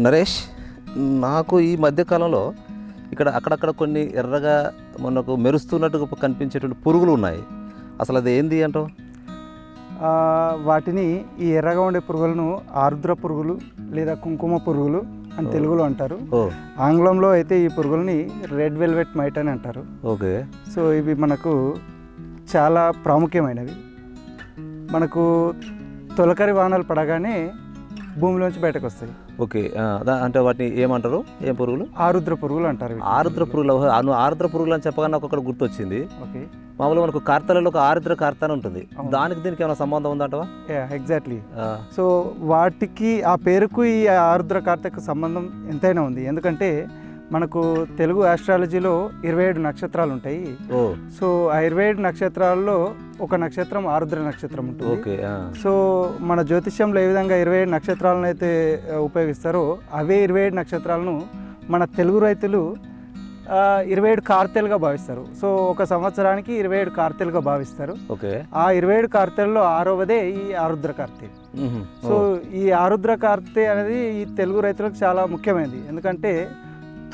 నరేష్, నాకు ఈ మధ్యకాలంలో ఇక్కడ అక్కడక్కడ కొన్ని ఎర్రగా మనకు మెరుస్తున్నట్టుగా కనిపించేటువంటి పురుగులు ఉన్నాయి. అసలు అది ఏంది అంటావు? వాటిని ఈ ఎర్రగా ఉండే పురుగులను ఆరుద్ర పురుగులు లేదా కుంకుమ పురుగులు అని తెలుగులో అంటారు. ఆంగ్లంలో అయితే ఈ పురుగుల్ని రెడ్ వెల్వెట్ మైట్ అని అంటారు. ఓకే. సో ఇవి మనకు చాలా ప్రాముఖ్యమైనవి. మనకు తొలకరి వానలు పడగానే భూమిలోంచి బయటకు వస్తాయి. ఓకే. అంటే వాటిని ఏమంటారు? ఏం పురుగులు? ఆరుద్ర పురుగులు అంటారు. ఆరుద్ర పురుగులు. ఆరుద్ర పురుగులు అని చెప్పగానే నాకు ఒకటి గుర్తొచ్చింది. ఓకే. మామూలుగా మనకు కార్తెలలో ఒక ఆరుద్ర కార్త అని ఉంటుంది. దానికి దీనికి ఏమైనా సంబంధం ఉందంటవా? ఎగ్జాక్ట్లీ. సో వాటికి ఆ పేరుకు ఈ ఆరుద్ర కార్తకు సంబంధం ఎంతైనా ఉంది. ఎందుకంటే మనకు తెలుగు ఆస్ట్రాలజీలో 27 నక్షత్రాలు ఉంటాయి. సో ఆ 27 నక్షత్రాల్లో ఒక నక్షత్రం ఆరుద్ర నక్షత్రం ఉంటుంది. సో మన జ్యోతిష్యంలో ఏ విధంగా 27 నక్షత్రాలను అయితే ఉపయోగిస్తారో అవే 27 నక్షత్రాలను మన తెలుగు రైతులు 27 కార్తెలుగా భావిస్తారు. సో ఒక సంవత్సరానికి 27 కార్తెలుగా భావిస్తారు. ఆ 27 కార్తెల్లో 6వదే ఈ ఆరుద్ర కార్తె. సో ఈ ఆరుద్ర కార్తె అనేది ఈ తెలుగు రైతులకు చాలా ముఖ్యమైనది. ఎందుకంటే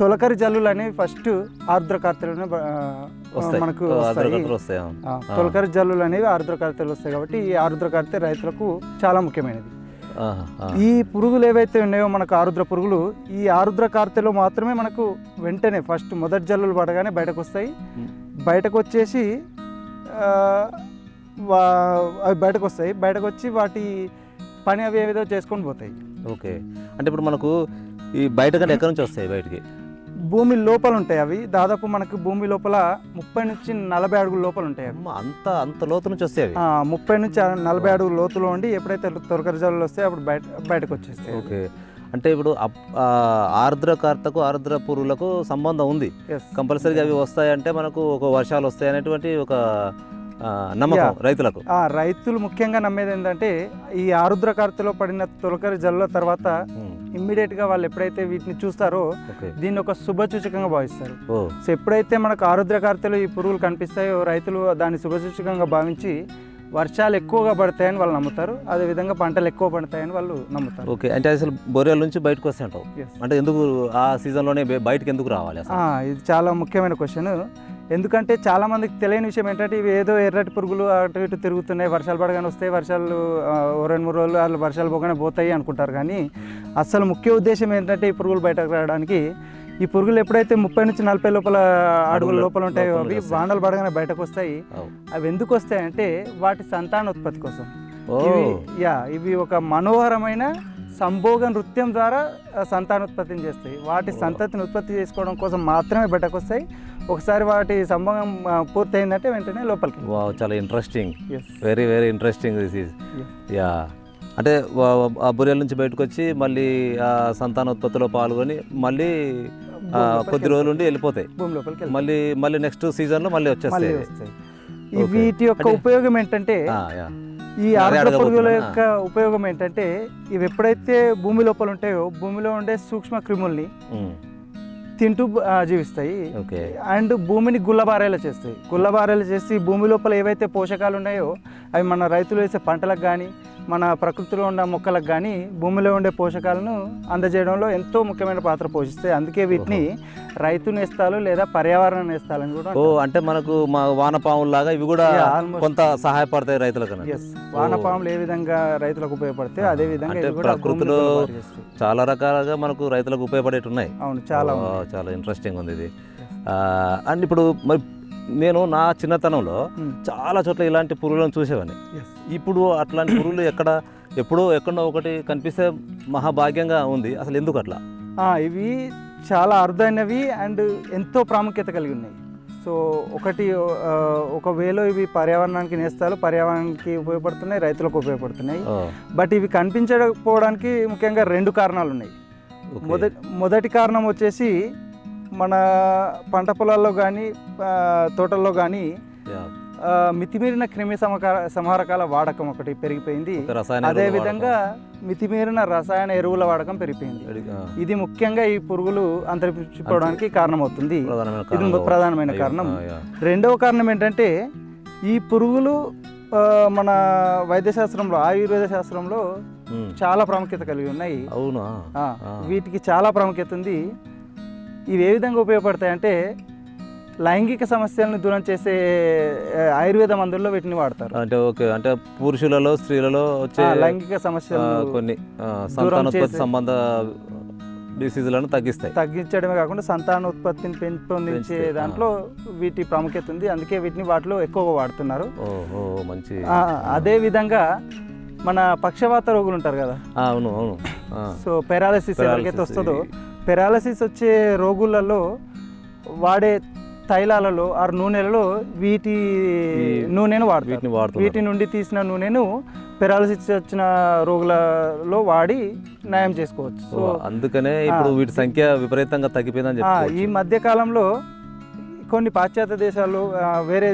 తొలకరి జల్లులు అనేవి ఫస్ట్ ఆరుద్ర కార్తెలోనే మనకు వస్తాయి. తొలకరి జల్లులు అనేవి ఆరుద్ర కార్తెలు వస్తాయి. కాబట్టి ఈ ఆరుద్ర కార్తె రైతులకు చాలా ముఖ్యమైనది. ఈ పురుగులు ఏవైతే ఉన్నాయో మనకు ఆరుద్ర పురుగులు, ఈ ఆరుద్ర కార్తెలో మాత్రమే మనకు వెంటనే ఫస్ట్ మొదటి జల్లులు పడగానే బయటకు వస్తాయి. బయటకు వచ్చేసి అవి బయటకు వస్తాయి. బయటకు వచ్చి వాటి పని అవి ఏదో చేసుకొని పోతాయి. ఓకే. అంటే ఇప్పుడు మనకు ఈ బయట కంటే ఎక్కడి నుంచి వస్తాయి? బయటికి భూమి లోపల ఉంటాయి. అవి దాదాపు మనకు భూమి లోపల 30 నుంచి 40 అడుగుల లోపల ఉంటాయి. అంత లోతు నుంచి వస్తాయి. 30 నుంచి 40 అడుగుల లోతులో ఉండి ఎప్పుడైతే తొలకరి జల్లులు వస్తాయి అప్పుడు బయటకు వచ్చేస్తాయి. ఓకే. అంటే ఇప్పుడు ఆర్ద్ర కార్తకు ఆర్ద్ర పురుగులకు సంబంధం ఉంది. కంపల్సరీగా అవి వస్తాయంటే మనకు ఒక వర్షాలు వస్తాయి అనేటువంటి ఒక నమ్మకం రైతులకు. రైతులు ముఖ్యంగా నమ్మేది ఏంటంటే ఈ ఆరుద్ర కార్తెలో పడిన తొలకరి జల్లుల తర్వాత ఇమ్మీడియట్ గా వాళ్ళు ఎప్పుడైతే వీటిని చూస్తారో దీన్ని ఒక శుభసూచకంగా భావిస్తారు. సో ఎప్పుడైతే మనకు ఆరుద్ర కార్తెలో ఈ పురుగులు కనిపిస్తాయో రైతులు దాన్ని శుభసూచకంగా భావించి వర్షాలు ఎక్కువగా పడతాయని వాళ్ళు నమ్ముతారు. అదేవిధంగా పంటలు ఎక్కువ పడతాయని వాళ్ళు నమ్ముతారు. ఓకే. అంటే అసలు బొరియల నుంచి బయటకు వస్తాయి అంటావు? అంటే ఎందుకు ఆ సీజన్లోనే బయటకు ఎందుకు రావాలి? ఇది చాలా ముఖ్యమైన క్వశ్చన్. ఎందుకంటే చాలా మందికి తెలియని విషయం ఏంటంటే ఇవి ఏదో ఎర్రటి పురుగులు అటు ఇటు తిరుగుతున్నాయి, వర్షాలు పడగానే వస్తాయి, వర్షాలు 2-3 రోజులు వాళ్ళు వర్షాలు పోగానే పోతాయి అనుకుంటారు. కానీ అసలు ముఖ్య ఉద్దేశం ఏంటంటే ఈ పురుగులు బయటకు రావడానికి, ఈ పురుగులు ఎప్పుడైతే 30 నుంచి 40 లోపల అడుగుల లోపల ఉంటాయో అవి వానలు పడగానే బయటకు వస్తాయి. అవి ఎందుకు వస్తాయంటే వాటి సంతానోత్పత్తి కోసం. ఇవి ఒక మనోహరమైన సంభోగ నృత్యం ద్వారా సంతానోత్పత్తిని చేస్తాయి. వాటి సంతతిని ఉత్పత్తి చేసుకోవడం కోసం మాత్రమే బయటకు వస్తాయి. ఒకసారి వాటి సంభోగం పూర్తయిందంటే వెంటనే లోపలికి. చాలా interesting, very very interesting this is. అంటే ఆ బొరియల నుంచి బయటకు వచ్చి మళ్ళీ ఆ సంతానోత్పత్తిలో పాల్గొని మళ్ళీ కొద్ది రోజులు ఉండి వెళ్ళిపోతాయి భూమి లోపలికి. మళ్ళీ నెక్స్ట్ సీజన్లో మళ్ళీ వచ్చేస్తాయి. వీటి యొక్క ఉపయోగం ఏంటంటే, ఈ ఆరుద్ర పురుగుల యొక్క ఉపయోగం ఏంటంటే ఇవి ఎప్పుడైతే భూమి లోపల ఉంటాయో భూమిలో ఉండే సూక్ష్మ క్రిముల్ని తింటూ జీవిస్తాయి. అండ్ భూమిని గుల్లబారేలా చేస్తాయి. గుల్లబారేలా చేసి భూమి లోపల ఏవైతే పోషకాలు ఉన్నాయో అవి మన రైతులు వేసే పంటలకు కానీ మన ప్రకృతిలో ఉన్న మొక్కలకు కానీ భూమిలో ఉండే పోషకాలను అందజేయడంలో ఎంతో ముఖ్యమైన పాత్ర పోషిస్తాయి. అందుకే వీటిని రైతు నేస్తాలు లేదా పర్యావరణ నేస్తాలని కూడా. అంటే మనకు మా వానపాములాగా ఇవి కూడా కొంత సహాయపడతాయి రైతులకు. వానపాములు ఏ విధంగా రైతులకు ఉపయోగపడతాయి అదే విధంగా ప్రకృతిలో చాలా రకాలుగా మనకు రైతులకు ఉపయోగపడేవి ఉన్నాయి. అవును, చాలా చాలా ఇంట్రెస్టింగ్ ఉంది ఇది. అండ్ ఇప్పుడు మరి నేను నా చిన్నతనంలో చాలా చోట్ల ఇలాంటి పురుగులను చూసేవాడిని. ఇప్పుడు అట్లాంటి పురుగులు ఎక్కడో ఒకటి కనిపిస్తే మహాభాగ్యంగా ఉంది. అసలు ఎందుకు అట్లా? ఇవి చాలా అరుదైనవి అండ్ ఎంతో ప్రాముఖ్యత కలిగి ఉన్నాయి. సో ఒకవేళ ఇవి పర్యావరణానికి నేస్తాలు, పర్యావరణానికి ఉపయోగపడుతున్నాయి, రైతులకు ఉపయోగపడుతున్నాయి. బట్ ఇవి కనిపించకపోవడానికి ముఖ్యంగా 2 కారణాలు ఉన్నాయి. మొదటి కారణం వచ్చేసి మన పంట పొలాల్లో కానీ తోటల్లో కానీ మితిమీరిన క్రిమి సంహారకాల వాడకం ఒకటి పెరిగిపోయింది. అదేవిధంగా మితిమీరిన రసాయన ఎరువుల వాడకం పెరిగిపోయింది. ఇది ముఖ్యంగా ఈ పురుగులు అంతరించిపోవడానికి కారణమవుతుంది. ఇది ప్రధానమైన కారణం. రెండవ కారణం ఏంటంటే ఈ పురుగులు మన వైద్యశాస్త్రంలో, ఆయుర్వేద శాస్త్రంలో చాలా ప్రాముఖ్యత కలిగి ఉన్నాయి. అవునా? వీటికి చాలా ప్రాముఖ్యత ఉంది. ఇవి ఏ విధంగా ఉపయోగపడతాయి అంటే లైంగిక సమస్యలను దూరం చేసే ఆయుర్వేద మందుల్లో వీటిని వాడతారు. అంటే ఓకే, అంటే పురుషులలో స్త్రీలలో వచ్చే లైంగిక సమస్యలు కొన్ని సంతానోత్పత్తి సంబంధ డిసీజులను తగ్గించడమే కాకుండా సంతానోత్పత్తిని పెంపొందించే దాంట్లో వీటి ప్రాముఖ్యత ఉంది. అందుకే వీటిని వాటిలో ఎక్కువగా వాడుతున్నారు. మంచి. అదే విధంగా మన పక్షవాత రోగులు ఉంటారు కదా. అవును అవును. సో పెరాలసిస్ ఎవరికైతే వస్తుందో, పెరాలసిస్ వచ్చే రోగులలో వాడే తైలాలలో ఆరు నూనెలలో వీటి నూనెను వాడతారు. వీటి నుండి తీసిన నూనెను పెరాలసిస్ వచ్చిన రోగులలో వాడి నయం చేసుకోవచ్చు. సో అందుకనే ఇప్పుడు వీటి సంఖ్య విపరీతంగా తగ్గిపోయిందని చెప్పి ఈ మధ్య కాలంలో కొన్ని పాశ్చాత్య దేశాల్లో వేరే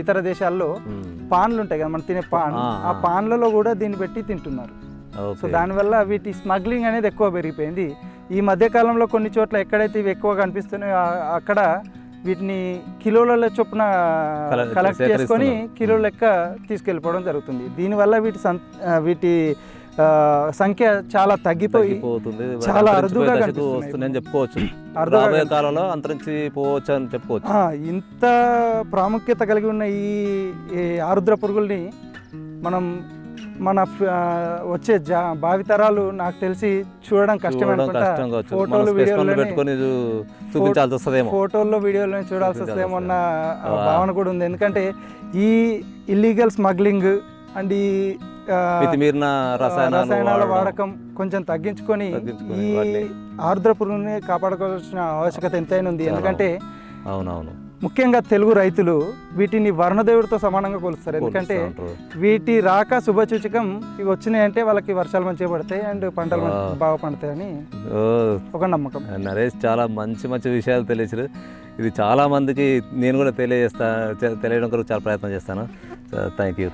ఇతర దేశాల్లో పాన్లు ఉంటాయి కదా, మనం తినే పాన్, ఆ పాన్లలో కూడా దీన్ని పెట్టి తింటున్నారు. సో దానివల్ల వీటి స్మగ్లింగ్ అనేది ఎక్కువ పెరిగిపోయింది. ఈ మధ్య కాలంలో కొన్ని చోట్ల ఎక్కడైతే ఇవి ఎక్కువ కనిపిస్తున్నాయో అక్కడ వీటిని కిలోల చొప్పున కలెక్ట్ చేసుకొని కిలో లెక్క తీసుకెళ్ళిపోవడం జరుగుతుంది. దీనివల్ల వీటి సంఖ్య చాలా తగ్గిపోతుంది, చాలా అరుదుగా కనిపిస్తుందని చెప్పుకోవచ్చు. రాబోయే కాలంలో అంతరించిపోవచ్చు అని చెప్పుకోవచ్చు. ఇంత ప్రాముఖ్యత కలిగి ఉన్న ఈ ఆరుద్ర పురుగుల్ని మనం మన వచ్చే భావితరాలు నాకు తెలిసి చూడడం కష్టమే. ఫోటోలు ఫోటోల్లో వీడియోలో చూడాల్సి వస్తుందేమో అన్న భావన కూడా ఉంది. ఎందుకంటే ఈ ఇల్లీగల్ స్మగ్లింగ్ అండ్ ఈ రసాయనాల వాడకం కొంచెం తగ్గించుకొని ఈ ఆరుద్ర పురుగుని కాపాడుకోవాల్సిన ఆవశ్యకత ఎంతైనా ఉంది. ఎందుకంటే అవునవును, ముఖ్యంగా తెలుగు రైతులు వీటిని వర్ణదేవుడితో సమానంగా కొలుస్తారు. ఎందుకంటే వీటి రాక శుభసూచకం. ఇవి వచ్చినాయంటే వాళ్ళకి వర్షాలు మంచిగా పడతాయి అండ్ పంటలు బాగా పండుతాయని ఒక నమ్మకం. నరేష్ చాలా మంచి మంచి విషయాలు తెలియచారు. ఇది చాలా మందికి నేను కూడా తెలియజేయడం కొరకు చాలా ప్రయత్నం చేస్తాను. Thank you.